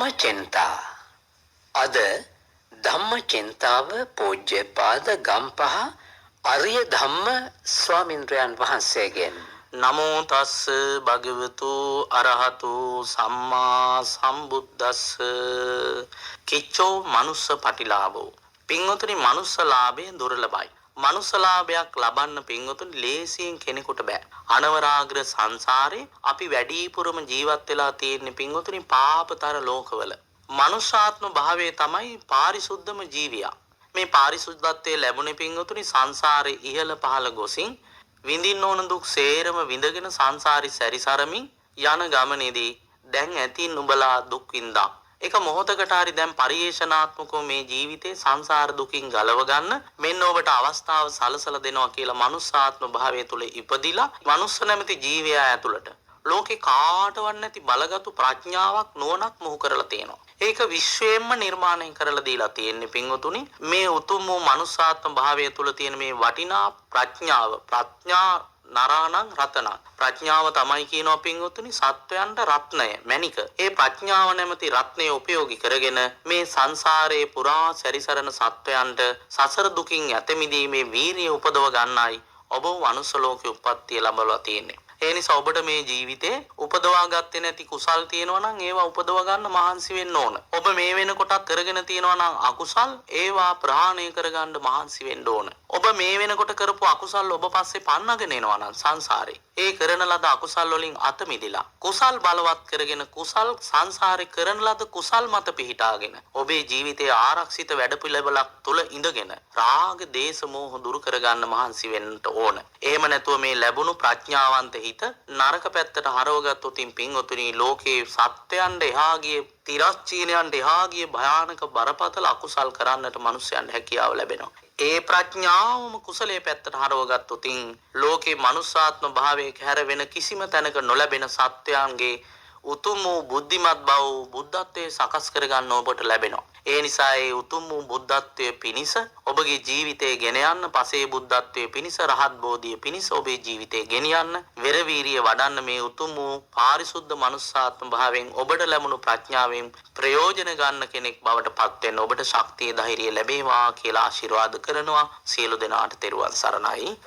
ධම්මචෙන්තා අද ධම්මචෙන්තාව පූජ්‍යපාද ගම්පහ අරිය ධම්ම ස්වාමින්ද්‍රයන් වහන්සේගෙන් නමෝ තස්ස භගවතු අරහතු සම්මා සම්බුද්දස්ස කිච්චෝ මනුස්ස පටිලාභෝ පින්වතුනි මනුස්ස ලාභය දුර්ලභයි. මනුස්ස ලාභයක් ලබන්න පින්වතුනි ලේසියෙන් කෙනෙකුට බෑ. අනවරාග්‍ර සංසාරේ අපි වැඩිපුරම ජීවත් වෙලා තියෙන්නේ පින්වතුනි පාපතර ලෝකවල. මනුෂ්‍යාත්ම භාවයේ තමයි පාරිශුද්ධම ජීවියා. මේ පාරිශුද්ධත්වයේ ලැබුණේ පින්වතුනි සංසාරේ ඉහළ පහළ ගොසින් විඳින්න ඕන දුක් සේරම විඳගෙන සංසාරي සැරිසරමින් යන ගමනේදී දැන් ඇති නුඹලා දුක් විඳා. එක මොහොතකට හරි දැන් පරිේශනාත්මකව මේ ජීවිතේ සංසාර දුකින් ගලව ගන්න මෙන්න ඔබට අවස්ථාව සලසලා දෙනවා කියලා මනුස්සාත්ම භාවය තුල ඉපදිලා මනුස්ස නැමැති ජීවය ඇතුළට ලෝකේ කාටවත් නැති බලගතු ප්‍රඥාවක් නුවණක් මොහු කරලා තියෙනවා. ඒක විශ්වයෙන්ම නිර්මාණය කරලා දීලා තියෙන්නේ පින්වතුනි මේ උතුම් වූ මනුස්සාත්ම භාවය තුල තියෙන මේ වටිනා ප්‍රඥාව ප්‍රඥා නරාණං රතනං ප්‍රඥාව තමයි කියනවා පින්වතුනි සත්වයන්ට රත්නය මණික. ඒ ප්‍රඥාව නැමැති රත්නය උපයෝගී කරගෙන මේ සංසාරයේ පුරා සැරිසරන සත්වයන්ට සසර දුකින් යැත මිදීමේ වීරිය උපදව ගන්නයි ඔබ මනුස්ස ලෝකේ උප්පත්තිය ලැබලා තියෙන්නේ. ඒ නිසා ඔබට මේ ජීවිතේ උපදවා ගත්තේ නැති කුසල් තියෙනවා නම් ඒවා උපදව ගන්න මහන්සි වෙන්න ඕන. ඔබ මේ වෙනකොටත් කරගෙන තියෙනවා නම් අකුසල් ඒවා ප්‍රහාණය කරගන්න මහන්සි වෙන්න ඕන. ඔබ මේ වෙනකොට කරපු අකුසල් ඔබ පස්සේ පන්නගෙන එනවා නම් සංසාරේ ඒ කරන ලද අකුසල් වලින් අත මිදලා කුසල් බලවත් කරගෙන කුසල් සංසාරේ කරන ලද කුසල් මත පිහිටාගෙන ඔබේ ජීවිතයේ ආරක්ෂිත වැඩපිළිවෙලක් තුල ඉඳගෙන රාග දේශ මොහ දුරු කරගන්න මහන්සි වෙන්න ඕන. එහෙම නැතුව මේ ලැබුණු ප්‍රඥාවන්ත හිත නරක පැත්තට හරවගත්තොත් පින්වතුනි ලෝකේ සත්‍යයන්ට එහා ගියේ තිරස්චීනයන්ට එහා ගියේ භයානක බරපතල අකුසල් කරන්නට මිනිස්යන්ට හැකියාව ලැබෙනවා. ඒ ප්‍රඥාවම කුසලයේ පැත්තට හරවගත්තොත් ලෝකේ මනුස්සාත්ම භාවයක හැර වෙන කිසිම තැනක නොලැබෙන සත්‍යයන්ගේ උතුම් වූ බුද්ධිමත් බව බුද්ධත්වයේ සකස් කරගන්න ඔබට ලැබෙනවා. ඒ නිසා ඒ උතුම් වූ බුද්ධත්වයේ පිනිස ඔබගේ ජීවිතේ ගෙන යන්න පසේ බුද්ධත්වයේ පිනිස රහත් බෝධිය පිනිස ඔබේ ජීවිතේ ගෙන යන්න වෙරවීරිය වඩන්න මේ උතුම් වූ පාරිශුද්ධ මනුස්සාත්ම භාවයෙන් ඔබට ලැබුණු ප්‍රඥාවෙන් ප්‍රයෝජන ගන්න කෙනෙක් බවට පත් වෙන්න ඔබට ශක්තිය ධෛර්යය ලැබේවා කියලා ආශිර්වාද කරනවා. සියලු දෙනාට තෙරුවන් සරණයි.